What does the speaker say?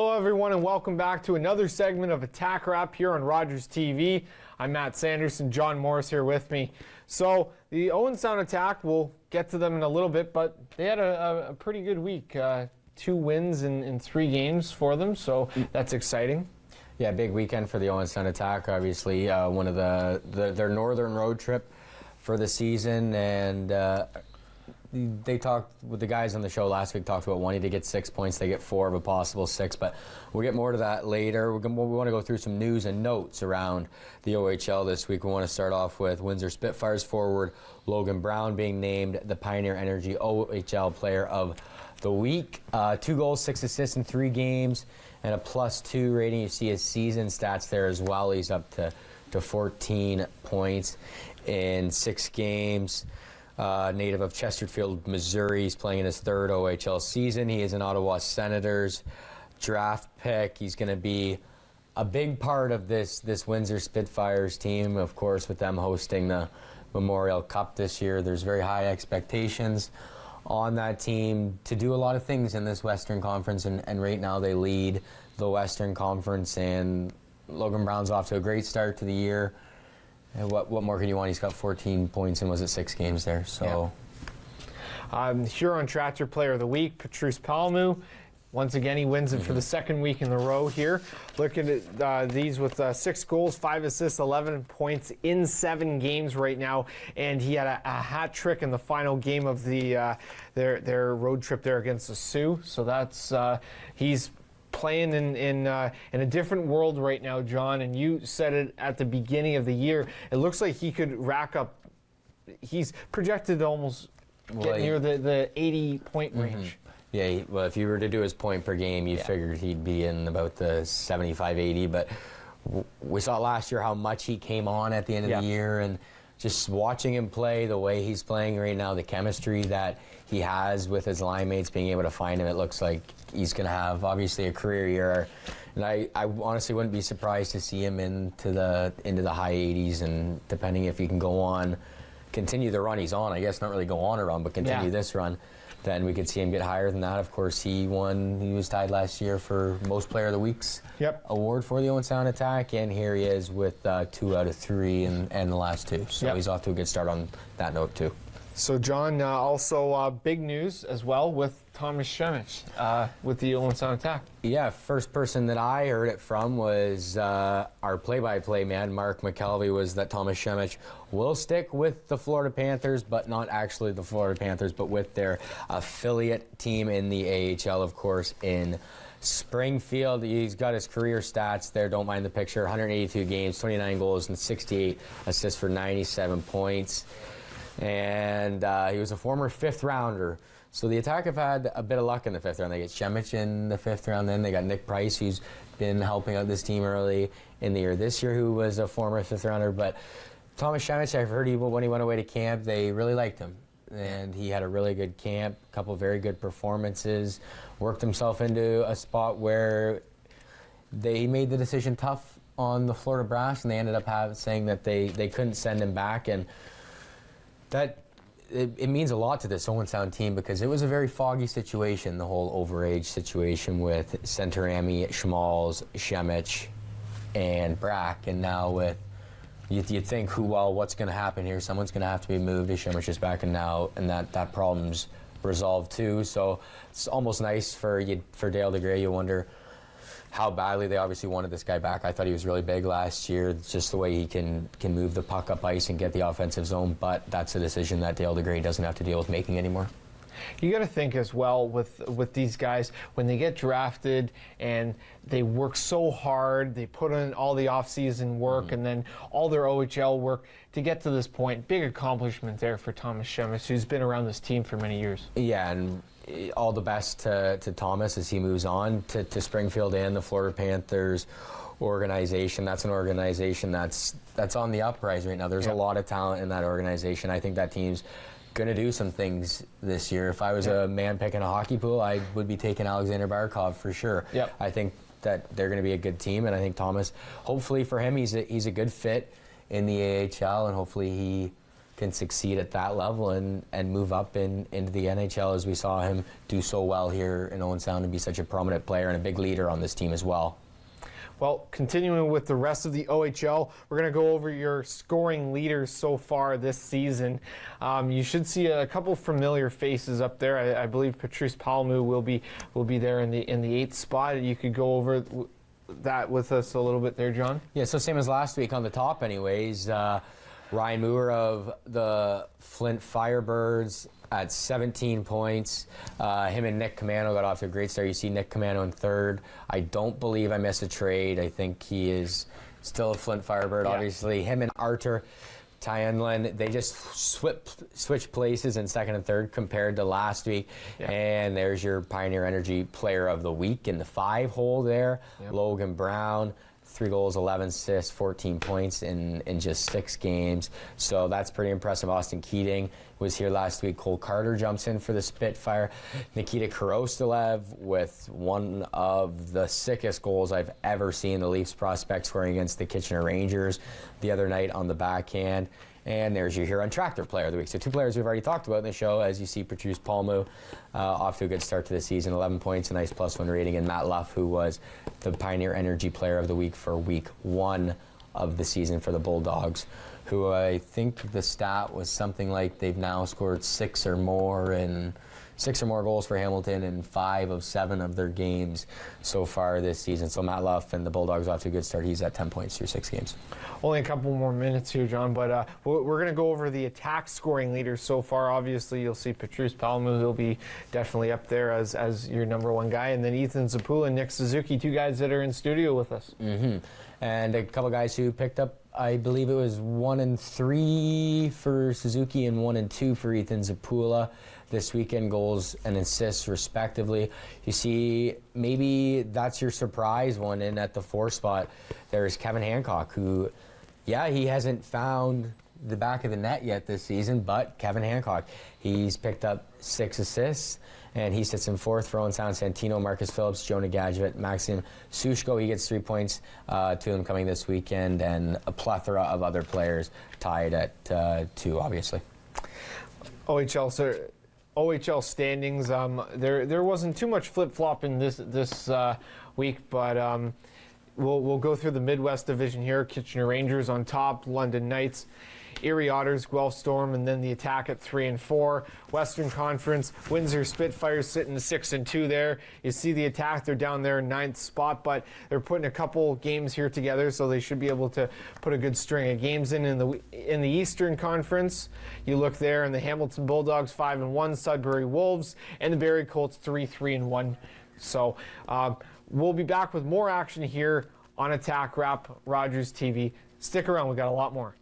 Hello everyone and welcome back to another segment of Attack Wrap here on Rogers TV. I'm Matt Sanderson, John Morris here with me. So the Owen Sound Attack, we'll get to them in a little bit, but they had a pretty good week. 2 wins in 3 games for them, so that's exciting. Yeah, big weekend for the Owen Sound Attack. Obviously, one of their northern road trip for the season, and they talked with the guys on the show last week. Talked about wanting to get 6 points. They get 4 of a possible 6, but we'll get more to that later. We want to go through some news and notes around the OHL this week. We want to start off with Windsor Spitfires forward Logan Brown being named the Pioneer Energy OHL Player of the Week. 2 goals, 6 assists in 3 games, and a +2 rating. You see his season stats there as well. He's up to 14 points in 6 games. Native of Chesterfield, Missouri. He's playing in his 3rd OHL season. He is an Ottawa Senators draft pick. He's going to be a big part of this Windsor Spitfires team, of course, with them hosting the Memorial Cup this year. There's very high expectations on that team to do a lot of things in this Western Conference, and right now they lead the Western Conference, and Logan Brown's off to a great start to the year. And what more can you want? He's got 14 points in, was it 6 games there? So, yeah. Huron Tractor Player of the Week, Patrice Paul. Once again, he wins it for the 2nd week in a row here. Looking at these with 6 goals, 5 assists, 11 points in 7 games right now, and he had a hat trick in the final game of the their road trip there against the Sioux. So that's he's playing in a different world right now, John, and you said it at the beginning of the year. It looks like he could rack up. He's projected to almost get near the 80-point range. Yeah, well, if you were to do his point per game, you figured he'd be in about the 75, 80, but we saw last year how much he came on at the end of the year, and just watching him play the way he's playing right now, the chemistry that he has with his line mates, being able to find him, it looks like he's going to have, obviously, a career year. And I honestly wouldn't be surprised to see him into the high 80s, and depending if he can go on, continue the run he's on, I guess not really go on a run, but continue this run, then we could see him get higher than that. Of course, he was tied last year for Most Player of the Week's award for the Owen Sound Attack, and here he is with 2 out of 3 and the last 2. So he's off to a good start on that note too. So, John, also big news as well with Thomas Shemesh with the Owen Sound Attack. Yeah, first person that I heard it from was our play-by-play man, Mark McKelvey, was that Thomas Shemesh will stick with the Florida Panthers, but not actually the Florida Panthers, but with their affiliate team in the AHL, of course, in Springfield. He's got his career stats there. Don't mind the picture. 182 games, 29 goals, and 68 assists for 97 points. And he was a former 5th rounder. So the Attack have had a bit of luck in the 5th round. They get Shemesh in the 5th round. Then they got Nick Price, who's been helping out this team early in the year this year, who was a former 5th rounder. But Thomas Shemesh, I've heard when he went away to camp, they really liked him. And he had a really good camp, a couple of very good performances, worked himself into a spot where they made the decision tough on the Florida Brass, and they ended up saying that they couldn't send him back. And that it means a lot to this Owen Sound team, because it was a very foggy situation, the whole overage situation with Centerami, Schmalz, Shemesh, and Brack, and now with you think what's going to happen here? Someone's going to have to be moved. Shemesh is back, and that problem's resolved too. So it's almost nice for Dale DeGray. You wonder how badly they obviously wanted this guy back. I thought he was really big last year, just the way he can move the puck up ice and get the offensive zone, but that's a decision that Dale DeGray doesn't have to deal with making anymore. You got to think as well with these guys, when they get drafted and they work so hard, they put in all the off-season work and then all their OHL work to get to this point. Big accomplishment there for Thomas Shemesh, who's been around this team for many years. Yeah, and all the best to Thomas as he moves on to Springfield and the Florida Panthers organization. That's an organization that's on the uprise right now. There's a lot of talent in that organization. I think that team's going to do some things this year. If I was a man picking a hockey pool, I would be taking Alexander Barkov for sure. I think that they're going to be a good team, and I think Thomas, hopefully for him, he's a good fit in the AHL, and hopefully he can succeed at that level and move up into the NHL, as we saw him do so well here in Owen Sound and be such a prominent player and a big leader on this team as well. Well, continuing with the rest of the OHL, we're going to go over your scoring leaders so far this season. You should see a couple familiar faces up there. I believe Patrice Paul will be there in the 8th spot. You could go over that with us a little bit there, John. Yeah, so same as last week on the top anyways. Ryan Moore of the Flint Firebirds at 17 points. Him and Nick Camano got off to a great start. You see Nick Camano in 3rd. I don't believe I missed a trade. I think he is still a Flint Firebird, obviously. Him and Artur Tyenlund, they just switched places in 2nd and 3rd compared to last week. And there's your Pioneer Energy Player of the Week in the 5 hole there. Logan Brown. 3 goals, 11 assists, 14 points in just 6 games. So that's pretty impressive. Austin Keating was here last week. Cole Carter jumps in for the Spitfire. Nikita Korostelev with one of the sickest goals I've ever seen the Leafs prospect scoring against the Kitchener Rangers the other night on the backhand. And there's your Huron Tractor Player of the Week. So 2 players we've already talked about in the show. As you see, Patrice Paul off to a good start to the season, 11 points, a nice +1 rating, and Matt Luff, who was the Pioneer Energy Player of the Week for week 1 of the season for the Bulldogs, who I think the stat was something like they've now scored 6 or more goals for Hamilton in 5 of 7 of their games so far this season. So Matt Luff and the Bulldogs off to a good start. He's at 10 points through 6 games. Only a couple more minutes here, John, but we're going to go over the attack scoring leaders so far. Obviously, you'll see Patrice Paul, he'll be definitely up there as your number 1 guy, and then Ethan Szypula, Nick Suzuki, 2 guys that are in studio with us. And a couple guys who picked up, I believe it was 1 and 3 for Suzuki and 1 and 2 for Ethan Szypula this weekend, goals and assists respectively. You see, maybe that's your surprise one in at the 4 spot. There's Kevin Hancock, who, he hasn't found the back of the net yet this season, but Kevin Hancock, he's picked up 6 assists, and he sits in 4th for Owen Sound. Santino, Marcus Phillips, Jonah Gadget, Maxim Sushko, he gets 3 points, 2 of them coming this weekend, and a plethora of other players tied at 2, obviously. OHL standings, there wasn't too much flip-flop in this week, but we'll go through the Midwest Division here. Kitchener Rangers on top, London Knights, Erie Otters, Guelph Storm, and then the Attack at 3 and 4. Western Conference, Windsor Spitfires sitting 6 and 2 there. You see the Attack, they're down there in 9th spot, but they're putting a couple games here together, so they should be able to put a good string of games in the Eastern Conference. You look there, and the Hamilton Bulldogs 5 and 1, Sudbury Wolves, and the Barrie Colts 3 and 1. So we'll be back with more action here on Attack Wrap Rogers TV. Stick around, we got a lot more.